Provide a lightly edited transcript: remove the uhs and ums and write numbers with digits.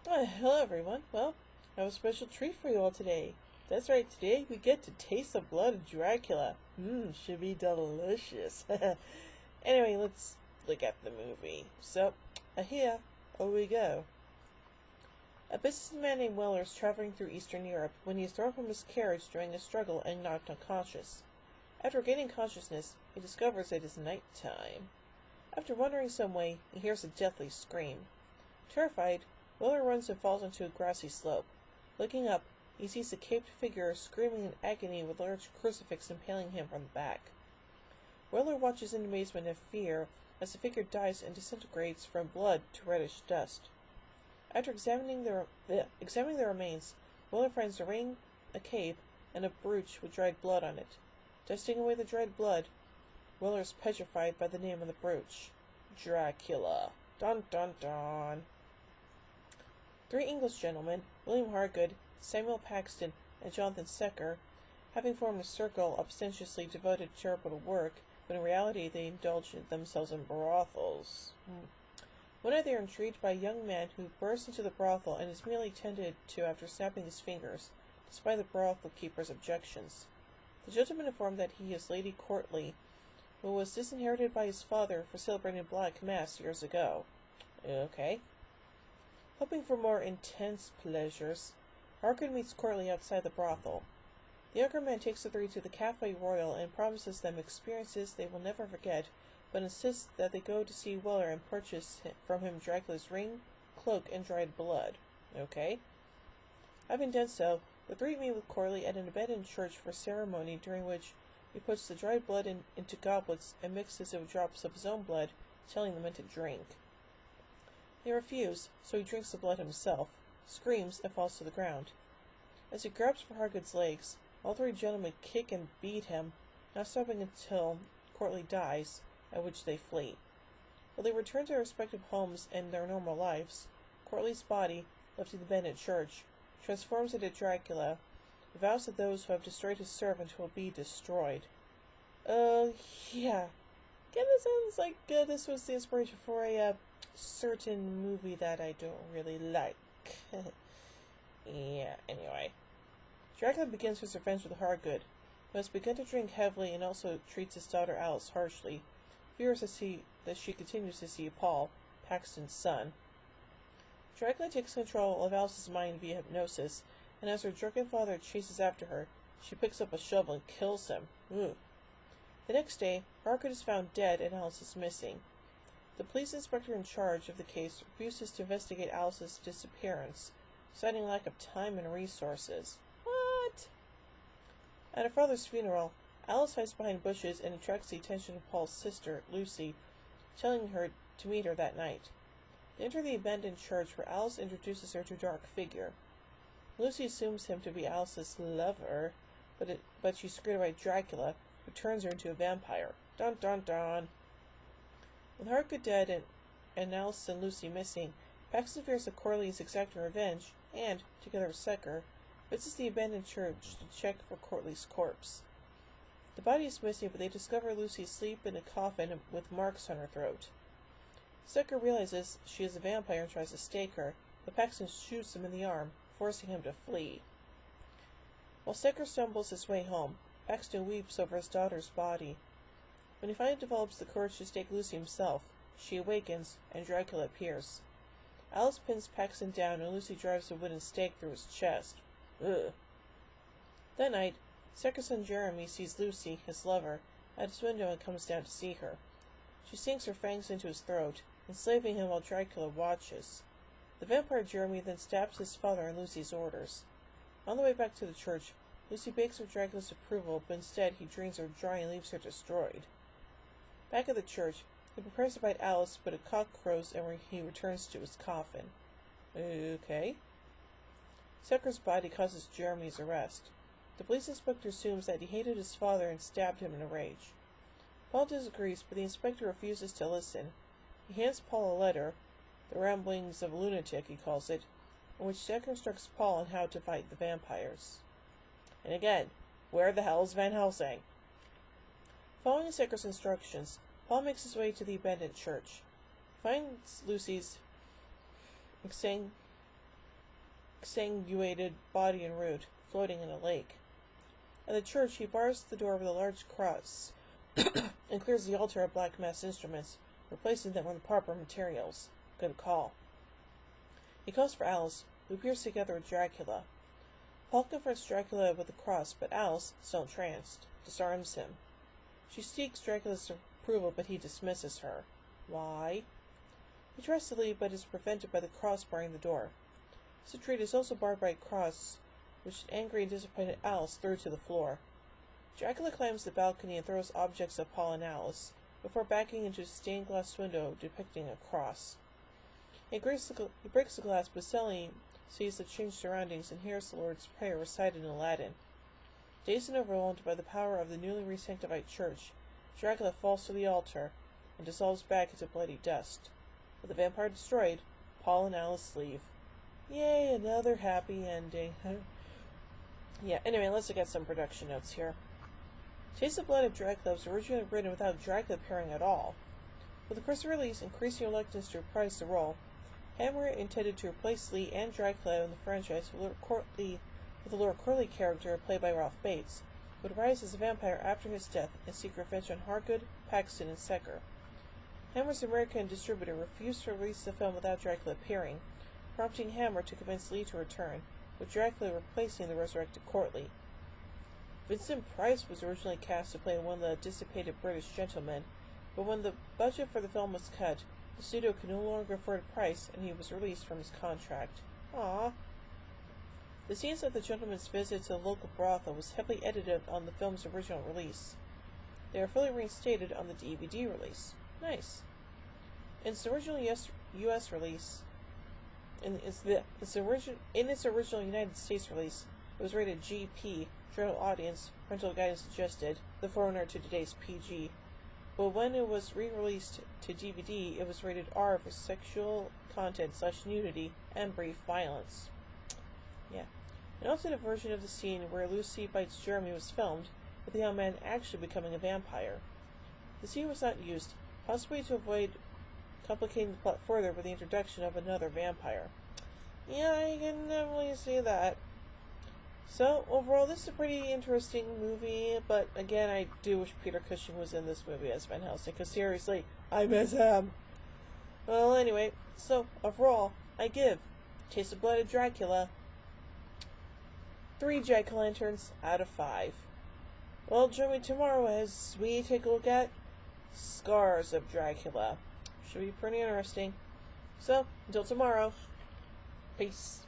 Hello everyone. Well, I have a special treat for you all today. That's right, today we get to taste the blood of Dracula. Should be delicious. Anyway, let's look at the movie. So, here we go. A businessman named Weller is traveling through Eastern Europe when he is thrown from his carriage during a struggle and knocked unconscious. After regaining consciousness, he discovers it is night time. After wandering some way, he hears a deathly scream. Terrified, Weller runs and falls onto a grassy slope. Looking up, he sees a caped figure screaming in agony with a large crucifix impaling him from the back. Weller watches in amazement and fear as the figure dies and disintegrates from blood to reddish dust. After examining the remains, Weller finds a ring, a cape, and a brooch with dried blood on it. Dusting away the dried blood, Weller is petrified by the name on the brooch. Dracula. Dun dun dun. Three English gentlemen, William Hargood, Samuel Paxton, and Jonathan Secker, having formed a circle ostensibly devoted to charitable work, but in reality they indulged themselves in brothels. One night they are intrigued by a young man who bursts into the brothel and is merely tended to after snapping his fingers, despite the brothel keeper's objections. The gentleman informed that he is Lady Courtley, who was disinherited by his father for celebrating Black Mass years ago. Okay. Hoping for more intense pleasures, Hargood meets Courtley outside the brothel. The younger man takes the three to the Café Royal and promises them experiences they will never forget, but insists that they go to see Weller and purchase from him Dracula's ring, cloak, and dried blood. Okay. Having done so, the three meet with Courtley at an abandoned church for a ceremony during which he puts the dried blood into goblets and mixes it with drops of his own blood, telling the men to drink. They refuse, so he drinks the blood himself, screams, and falls to the ground. As he grabs for Hargood's legs, all three gentlemen kick and beat him, not stopping until Courtley dies, at which they flee. While they return to their respective homes and their normal lives, Courtley's body, left in the abandoned church, transforms into Dracula, and vows that those who have destroyed his servant will be destroyed. Yeah. Kinda sounds like this was the inspiration for a certain movie that I don't really like. Yeah, anyway. Dracula begins his revenge with Hargood, who has begun to drink heavily and also treats his daughter Alice harshly, fears that she continues to see Paul, Paxton's son. Dracula takes control of Alice's mind via hypnosis, and as her drunken father chases after her, she picks up a shovel and kills him. Ugh. The next day, Hargood is found dead and Alice is missing. The police inspector in charge of the case refuses to investigate Alice's disappearance, citing lack of time and resources. What? At her father's funeral, Alice hides behind bushes and attracts the attention of Paul's sister, Lucy, telling her to meet her that night. They enter the abandoned church where Alice introduces her to a dark figure. Lucy assumes him to be Alice's lover, but she's scared by Dracula, who turns her into a vampire. Dun dun dun. With Hargood dead and Alice and Lucy missing, Paxton fears that Courtley is exacting revenge and, together with Secker, visits the abandoned church to check for Courtley's corpse. The body is missing, but they discover Lucy asleep in a coffin with marks on her throat. Secker realizes she is a vampire and tries to stake her, but Paxton shoots him in the arm, forcing him to flee. While Secker stumbles his way home, Paxton weeps over his daughter's body. When he finally develops the courage to stake Lucy himself, she awakens, and Dracula appears. Alice pins Paxton down, and Lucy drives a wooden stake through his chest. Ugh. That night, Secker's son Jeremy sees Lucy, his lover, at his window and comes down to see her. She sinks her fangs into his throat, enslaving him while Dracula watches. The vampire Jeremy then stabs his father in Lucy's orders. On the way back to the church, Lucy begs for Dracula's approval, but instead he drains her dry and leaves her destroyed. Back at the church, he prepares to bite Alice, but a cock crows and he returns to his coffin. Okay. Secker's body causes Jeremy's arrest. The police inspector assumes that he hated his father and stabbed him in a rage. Paul disagrees, but the inspector refuses to listen. He hands Paul a letter, the ramblings of a lunatic, he calls it, in which Secker instructs Paul on how to fight the vampires. And again, where the hell is Van Helsing? Following Secker's instructions, Paul makes his way to the abandoned church. He finds Lucy's saying exsanguinated body en route, floating in a lake. At the church, he bars the door with a large cross and clears the altar of black mass instruments, replacing them with the proper materials. Good call. He calls for Alice, who appears together with Dracula. Paul confronts Dracula with the cross, but Alice, still entranced, disarms him. She seeks Dracula's approval, but he dismisses her. Why? He tries to leave, but is prevented by the cross barring the door. His retreat is also barred by a cross, which angry and disappointed Alice threw to the floor. Dracula climbs the balcony and throws objects at Paul and Alice, before backing into a stained glass window depicting a cross. He breaks the glass, but suddenly sees the changed surroundings and hears the Lord's Prayer recited in Latin. Dazed and overwhelmed by the power of the newly re-sanctified church, Dracula falls to the altar and dissolves back into bloody dust. With the vampire destroyed, Paul and Alice leave. Yay, another happy ending. Yeah, anyway, let's look at some production notes here. Taste of Blood of Dracula was originally written without Dracula appearing at all. With the first release increasing reluctance to reprise the role, Hammer intended to replace Lee and Dracula in the franchise with a Lord Corley character played by Ralph Bates, who would rise as a vampire after his death and seek revenge on Hargood, Paxton, and Secker. Hammer's American distributor refused to release the film without Dracula appearing, prompting Hammer to convince Lee to return, with Dracula replacing the resurrected Courtly. Vincent Price was originally cast to play one of the dissipated British gentlemen, but when the budget for the film was cut, the studio could no longer afford Price, and he was released from his contract. Aww. The scenes of the gentleman's visit to the local brothel was heavily edited on the film's original release. They are fully reinstated on the DVD release. Nice. In its original U.S. release, in its original United States release, it was rated GP, General Audience, Parental Guidance Suggested, the forerunner to today's PG. But when it was re-released to DVD, it was rated R for sexual content / nudity and brief violence. Yeah. An alternate version of the scene where Lucy bites Jeremy was filmed, with the young man actually becoming a vampire. The scene was not used, possibly to avoid complicating the plot further with the introduction of another vampire. Yeah, I can definitely see that. So, overall, this is a pretty interesting movie, but again, I do wish Peter Cushing was in this movie as Van Helsing, because seriously, I miss him. Well, anyway, so, overall, I give Taste of Blood of Dracula 3 jack-o'-lanterns out of 5. Well, join me tomorrow as we take a look at Scars of Dracula. Should be pretty interesting. So, until tomorrow, peace.